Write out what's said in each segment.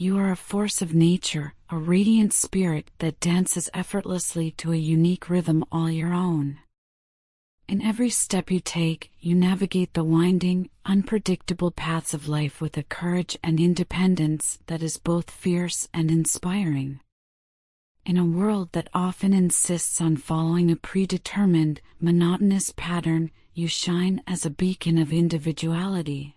You are a force of nature, a radiant spirit that dances effortlessly to a unique rhythm all your own. In every step you take, you navigate the winding, unpredictable paths of life with a courage and independence that is both fierce and inspiring. In a world that often insists on following a predetermined, monotonous pattern, you shine as a beacon of individuality.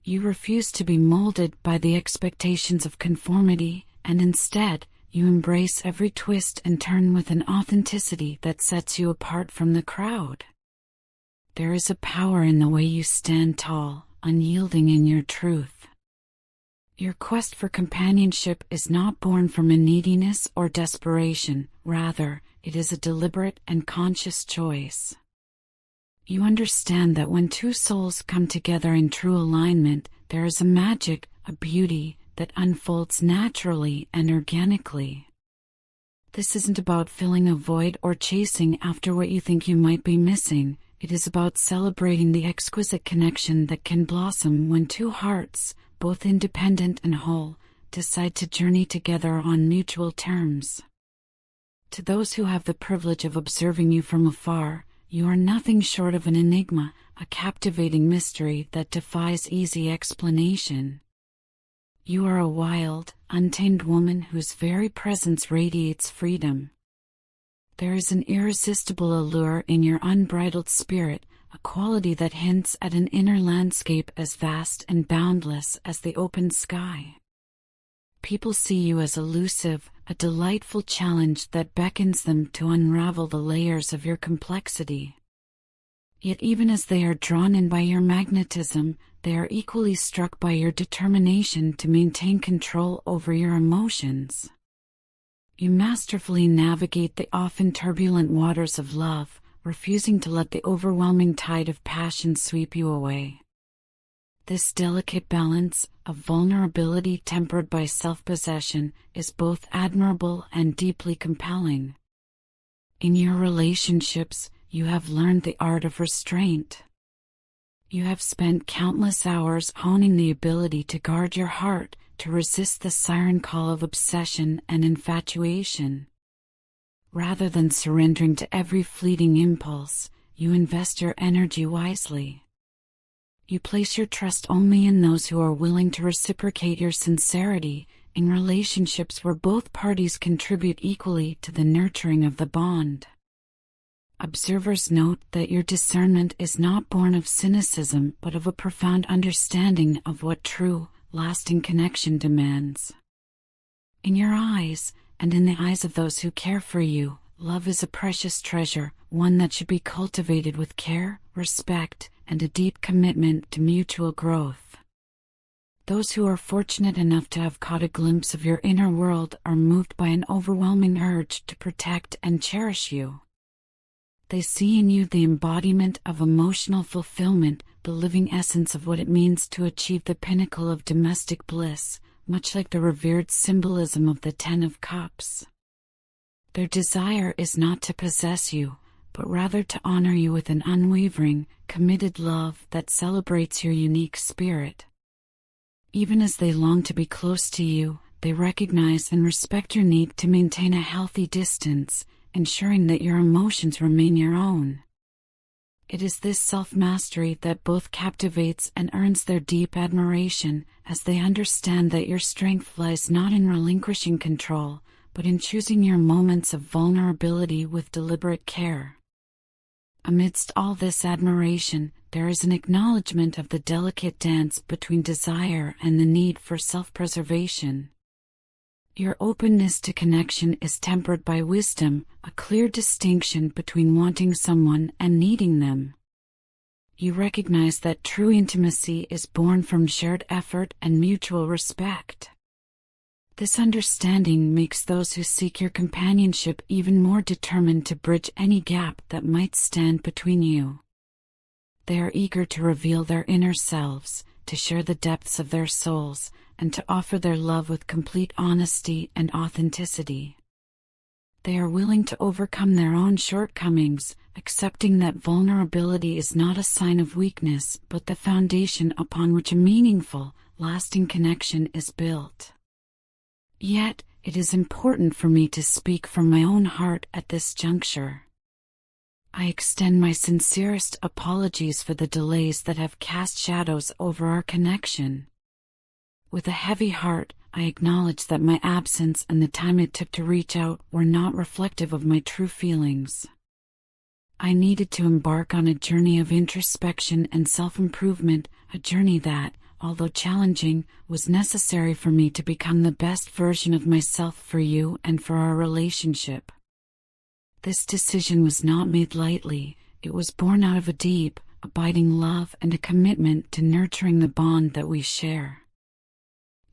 You refuse to be molded by the expectations of conformity, and instead, you embrace every twist and turn with an authenticity that sets you apart from the crowd. There is a power in the way you stand tall, unyielding in your truth. Your quest for companionship is not born from a neediness or desperation, rather, it is a deliberate and conscious choice. You understand that when two souls come together in true alignment, there is a magic, a beauty, that unfolds naturally and organically. This isn't about filling a void or chasing after what you think you might be missing. It is about celebrating the exquisite connection that can blossom when two hearts, both independent and whole, decide to journey together on mutual terms. To those who have the privilege of observing you from afar, you are nothing short of an enigma, a captivating mystery that defies easy explanation. You are a wild, untamed woman whose very presence radiates freedom. There is an irresistible allure in your unbridled spirit, a quality that hints at an inner landscape as vast and boundless as the open sky. People see you as elusive, a delightful challenge that beckons them to unravel the layers of your complexity. Yet even as they are drawn in by your magnetism, they are equally struck by your determination to maintain control over your emotions. You masterfully navigate the often turbulent waters of love, refusing to let the overwhelming tide of passion sweep you away. This delicate balance of vulnerability tempered by self-possession is both admirable and deeply compelling. In your relationships, you have learned the art of restraint. You have spent countless hours honing the ability to guard your heart, to resist the siren call of obsession and infatuation. Rather than surrendering to every fleeting impulse, you invest your energy wisely. You place your trust only in those who are willing to reciprocate your sincerity, in relationships where both parties contribute equally to the nurturing of the bond. Observers note that your discernment is not born of cynicism but of a profound understanding of what true, lasting connection demands. In your eyes, and in the eyes of those who care for you, love is a precious treasure, one that should be cultivated with care, respect, and a deep commitment to mutual growth. Those who are fortunate enough to have caught a glimpse of your inner world are moved by an overwhelming urge to protect and cherish you. They see in you the embodiment of emotional fulfillment, the living essence of what it means to achieve the pinnacle of domestic bliss, much like the revered symbolism of the Ten of Cups. Their desire is not to possess you, but rather to honor you with an unwavering, committed love that celebrates your unique spirit. Even as they long to be close to you, they recognize and respect your need to maintain a healthy distance, ensuring that your emotions remain your own. It is this self-mastery that both captivates and earns their deep admiration, as they understand that your strength lies not in relinquishing control, but in choosing your moments of vulnerability with deliberate care. Amidst all this admiration, there is an acknowledgement of the delicate dance between desire and the need for self-preservation. Your openness to connection is tempered by wisdom, a clear distinction between wanting someone and needing them. You recognize that true intimacy is born from shared effort and mutual respect. This understanding makes those who seek your companionship even more determined to bridge any gap that might stand between you. They are eager to reveal their inner selves, to share the depths of their souls, and to offer their love with complete honesty and authenticity. They are willing to overcome their own shortcomings, accepting that vulnerability is not a sign of weakness but the foundation upon which a meaningful, lasting connection is built. Yet, it is important for me to speak from my own heart at this juncture. I extend my sincerest apologies for the delays that have cast shadows over our connection. With a heavy heart, I acknowledge that my absence and the time it took to reach out were not reflective of my true feelings. I needed to embark on a journey of introspection and self-improvement, a journey that, although challenging, was necessary for me to become the best version of myself for you and for our relationship. This decision was not made lightly. It was born out of a deep, abiding love and a commitment to nurturing the bond that we share.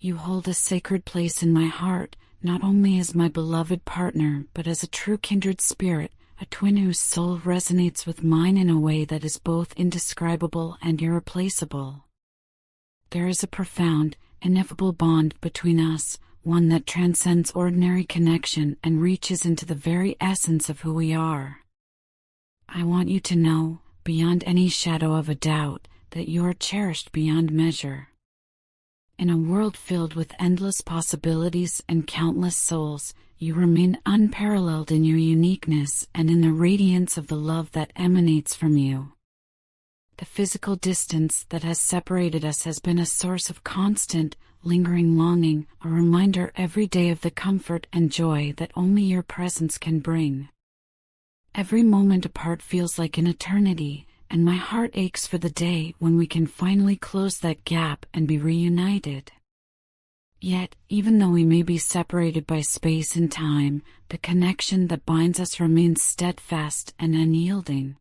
You hold a sacred place in my heart, not only as my beloved partner but as a true kindred spirit, a twin whose soul resonates with mine in a way that is both indescribable and irreplaceable. There is a profound, ineffable bond between us, one that transcends ordinary connection and reaches into the very essence of who we are. I want you to know, beyond any shadow of a doubt, that you are cherished beyond measure. In a world filled with endless possibilities and countless souls, you remain unparalleled in your uniqueness and in the radiance of the love that emanates from you. The physical distance that has separated us has been a source of constant, lingering longing, a reminder every day of the comfort and joy that only your presence can bring. Every moment apart feels like an eternity, and my heart aches for the day when we can finally close that gap and be reunited. Yet, even though we may be separated by space and time, the connection that binds us remains steadfast and unyielding.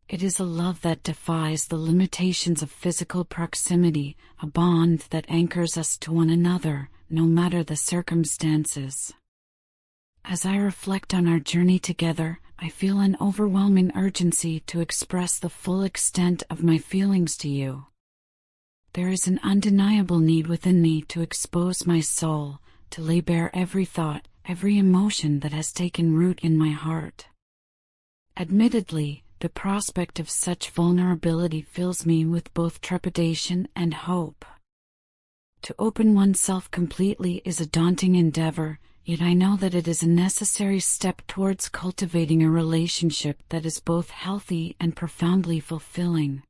It is a love that defies the limitations of physical proximity, a bond that anchors us to one another, no matter the circumstances. As I reflect on our journey together, I feel an overwhelming urgency to express the full extent of my feelings to you. There is an undeniable need within me to expose my soul, to lay bare every thought, every emotion that has taken root in my heart. Admittedly, the prospect of such vulnerability fills me with both trepidation and hope. To open oneself completely is a daunting endeavor, yet I know that it is a necessary step towards cultivating a relationship that is both healthy and profoundly fulfilling.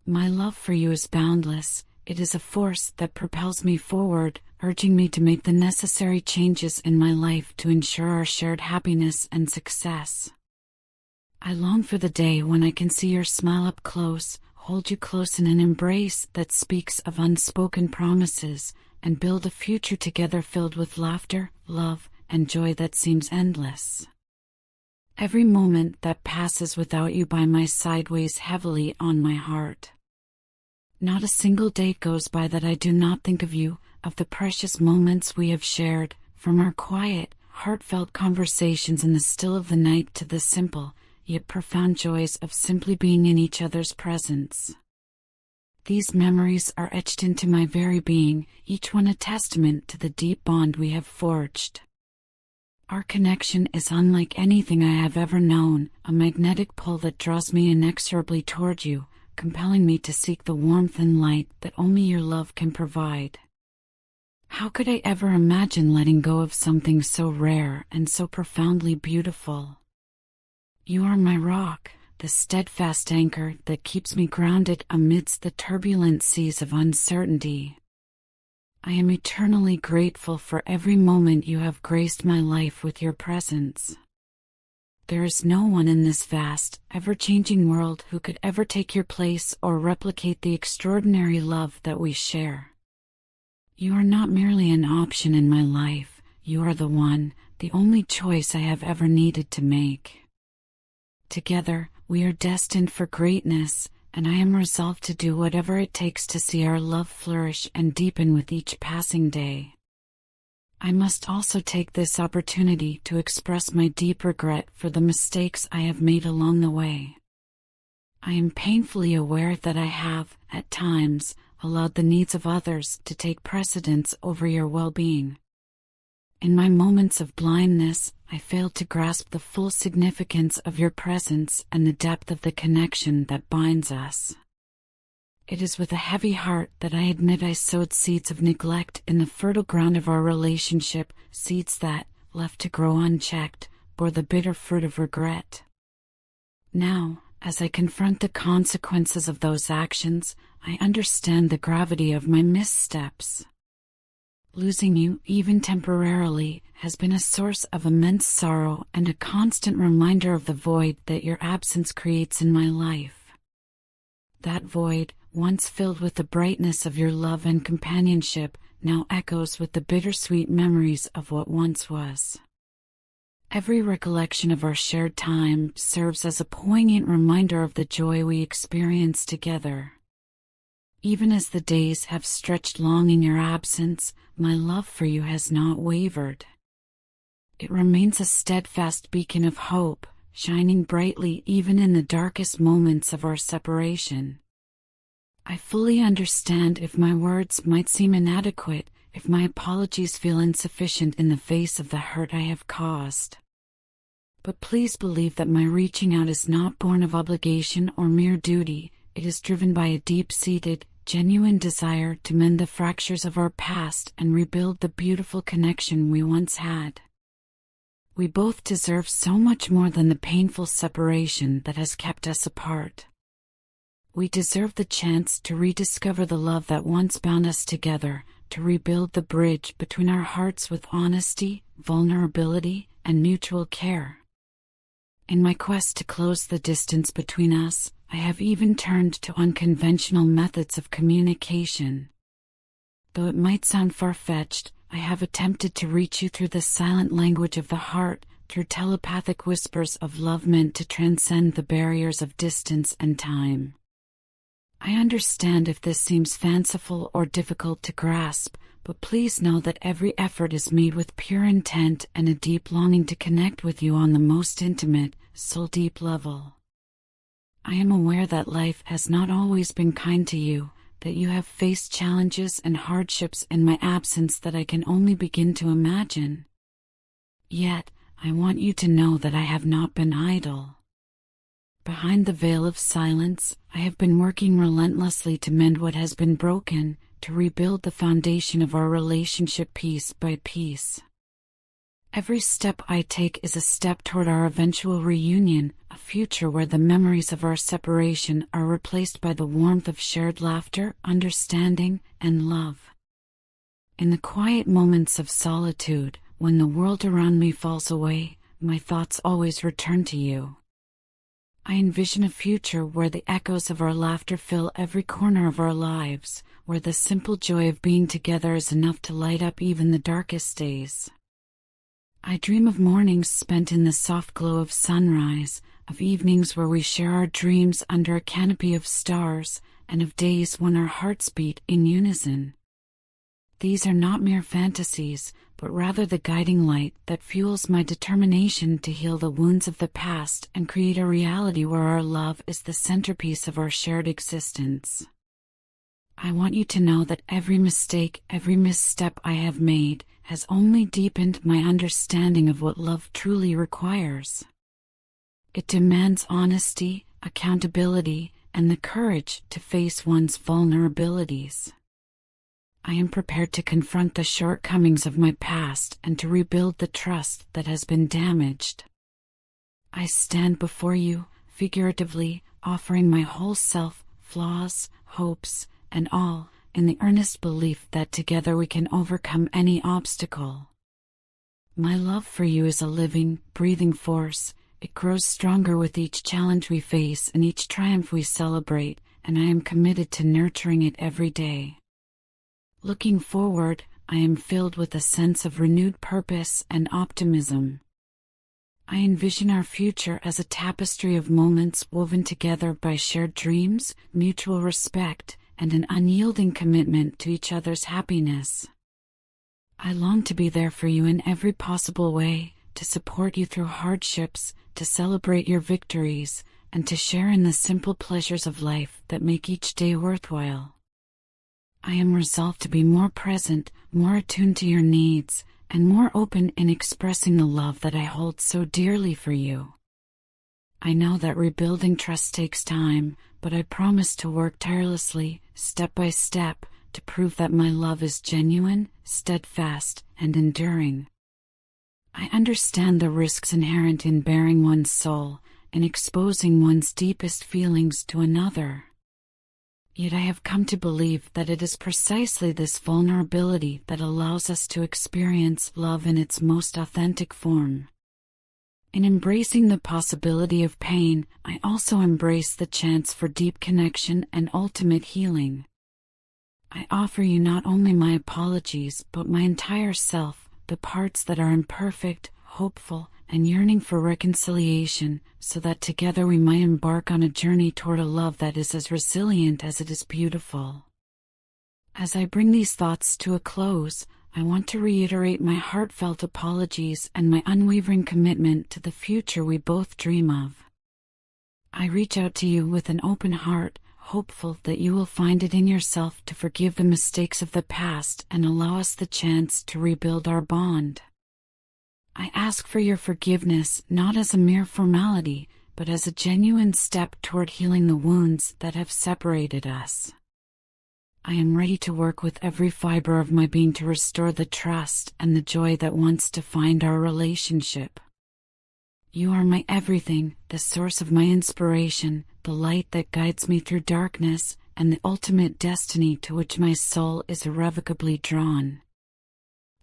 My love for you is boundless. It is a force that propels me forward, urging me to make the necessary changes in my life to ensure our shared happiness and success. I long for the day when I can see your smile up close, hold you close in an embrace that speaks of unspoken promises, and build a future together filled with laughter, love, and joy that seems endless. Every moment that passes without you by my side weighs heavily on my heart. Not a single day goes by that I do not think of you, of the precious moments we have shared, from our quiet, heartfelt conversations in the still of the night to the simple, yet profound joys of simply being in each other's presence. These memories are etched into my very being, each one a testament to the deep bond we have forged. Our connection is unlike anything I have ever known, a magnetic pull that draws me inexorably toward you, compelling me to seek the warmth and light that only your love can provide. How could I ever imagine letting go of something so rare and so profoundly beautiful? You are my rock, the steadfast anchor that keeps me grounded amidst the turbulent seas of uncertainty. I am eternally grateful for every moment you have graced my life with your presence. There is no one in this vast, ever-changing world who could ever take your place or replicate the extraordinary love that we share. You are not merely an option in my life, you are the one, the only choice I have ever needed to make. Together, we are destined for greatness, and I am resolved to do whatever it takes to see our love flourish and deepen with each passing day. I must also take this opportunity to express my deep regret for the mistakes I have made along the way. I am painfully aware that I have, at times, allowed the needs of others to take precedence over your well-being. In my moments of blindness, I failed to grasp the full significance of your presence and the depth of the connection that binds us. It is with a heavy heart that I admit I sowed seeds of neglect in the fertile ground of our relationship, seeds that, left to grow unchecked, bore the bitter fruit of regret. Now, as I confront the consequences of those actions, I understand the gravity of my missteps. Losing you, even temporarily, has been a source of immense sorrow and a constant reminder of the void that your absence creates in my life. That void, once filled with the brightness of your love and companionship, now echoes with the bittersweet memories of what once was. Every recollection of our shared time serves as a poignant reminder of the joy we experienced together. Even as the days have stretched long in your absence, my love for you has not wavered. It remains a steadfast beacon of hope, shining brightly even in the darkest moments of our separation. I fully understand if my words might seem inadequate, if my apologies feel insufficient in the face of the hurt I have caused. But please believe that my reaching out is not born of obligation or mere duty. It is driven by a deep-seated, genuine desire to mend the fractures of our past and rebuild the beautiful connection we once had. We both deserve so much more than the painful separation that has kept us apart. We deserve the chance to rediscover the love that once bound us together, to rebuild the bridge between our hearts with honesty, vulnerability, and mutual care. In my quest to close the distance between us, I have even turned to unconventional methods of communication. Though it might sound far-fetched, I have attempted to reach you through the silent language of the heart, through telepathic whispers of love meant to transcend the barriers of distance and time. I understand if this seems fanciful or difficult to grasp, but please know that every effort is made with pure intent and a deep longing to connect with you on the most intimate, soul-deep level. I am aware that life has not always been kind to you, that you have faced challenges and hardships in my absence that I can only begin to imagine. Yet, I want you to know that I have not been idle. Behind the veil of silence, I have been working relentlessly to mend what has been broken, to rebuild the foundation of our relationship piece by piece. Every step I take is a step toward our eventual reunion, a future where the memories of our separation are replaced by the warmth of shared laughter, understanding, and love. In the quiet moments of solitude, when the world around me falls away, my thoughts always return to you. I envision a future where the echoes of our laughter fill every corner of our lives, where the simple joy of being together is enough to light up even the darkest days. I dream of mornings spent in the soft glow of sunrise, of evenings where we share our dreams under a canopy of stars, and of days when our hearts beat in unison. These are not mere fantasies, but rather the guiding light that fuels my determination to heal the wounds of the past and create a reality where our love is the centerpiece of our shared existence. I want you to know that every mistake, every misstep I have made, has only deepened my understanding of what love truly requires. It demands honesty, accountability, and the courage to face one's vulnerabilities. I am prepared to confront the shortcomings of my past and to rebuild the trust that has been damaged. I stand before you, figuratively, offering my whole self, flaws, hopes, and all, in the earnest belief that together we can overcome any obstacle. My love for you is a living, breathing force. It grows stronger with each challenge we face and each triumph we celebrate, and I am committed to nurturing it every day. Looking forward, I am filled with a sense of renewed purpose and optimism. I envision our future as a tapestry of moments woven together by shared dreams, mutual respect, and an unyielding commitment to each other's happiness. I long to be there for you in every possible way, to support you through hardships, to celebrate your victories, and to share in the simple pleasures of life that make each day worthwhile. I am resolved to be more present, more attuned to your needs, and more open in expressing the love that I hold so dearly for you. I know that rebuilding trust takes time, but I promise to work tirelessly, step by step, to prove that my love is genuine, steadfast, and enduring. I understand the risks inherent in baring one's soul and exposing one's deepest feelings to another. Yet I have come to believe that it is precisely this vulnerability that allows us to experience love in its most authentic form. In embracing the possibility of pain, I also embrace the chance for deep connection and ultimate healing. I offer you not only my apologies but my entire self, the parts that are imperfect, hopeful, and yearning for reconciliation, so that together we might embark on a journey toward a love that is as resilient as it is beautiful. As I bring these thoughts to a close, I want to reiterate my heartfelt apologies and my unwavering commitment to the future we both dream of. I reach out to you with an open heart, hopeful that you will find it in yourself to forgive the mistakes of the past and allow us the chance to rebuild our bond. I ask for your forgiveness not as a mere formality, but as a genuine step toward healing the wounds that have separated us. I am ready to work with every fiber of my being to restore the trust and the joy that once defined our relationship. You are my everything, the source of my inspiration, the light that guides me through darkness, and the ultimate destiny to which my soul is irrevocably drawn.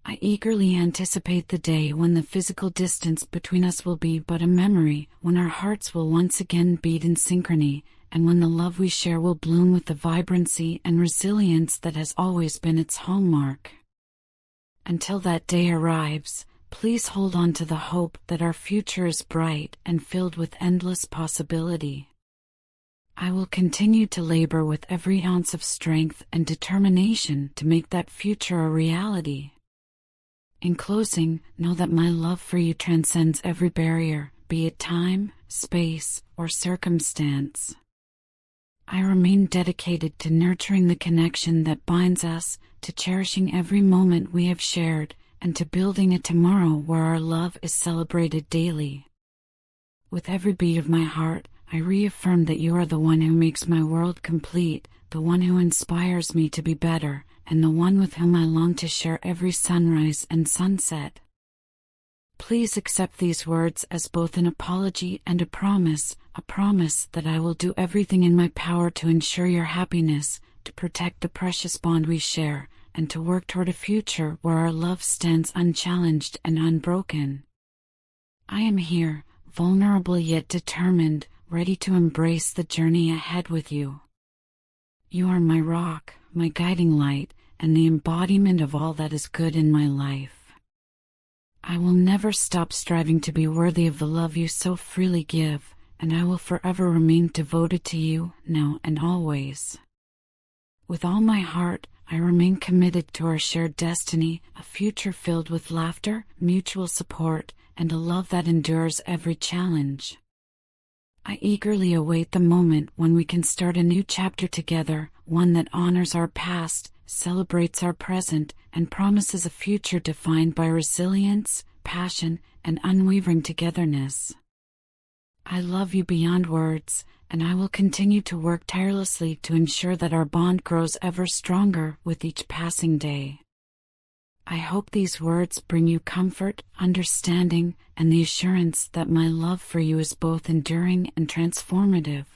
I eagerly anticipate the day when the physical distance between us will be but a memory, when our hearts will once again beat in synchrony, and when the love we share will bloom with the vibrancy and resilience that has always been its hallmark. Until that day arrives, please hold on to the hope that our future is bright and filled with endless possibility. I will continue to labor with every ounce of strength and determination to make that future a reality. In closing, know that my love for you transcends every barrier, be it time, space, or circumstance. I remain dedicated to nurturing the connection that binds us, to cherishing every moment we have shared, and to building a tomorrow where our love is celebrated daily. With every beat of my heart, I reaffirm that you are the one who makes my world complete, the one who inspires me to be better, and the one with whom I long to share every sunrise and sunset. Please accept these words as both an apology and a promise that I will do everything in my power to ensure your happiness, to protect the precious bond we share, and to work toward a future where our love stands unchallenged and unbroken. I am here, vulnerable yet determined, ready to embrace the journey ahead with you. You are my rock, my guiding light, and the embodiment of all that is good in my life. I will never stop striving to be worthy of the love you so freely give, and I will forever remain devoted to you, now and always. With all my heart, I remain committed to our shared destiny, a future filled with laughter, mutual support, and a love that endures every challenge. I eagerly await the moment when we can start a new chapter together, one that honors our past, celebrates our present, and promises a future defined by resilience, passion, and unwavering togetherness. I love you beyond words, and I will continue to work tirelessly to ensure that our bond grows ever stronger with each passing day. I hope these words bring you comfort, understanding, and the assurance that my love for you is both enduring and transformative.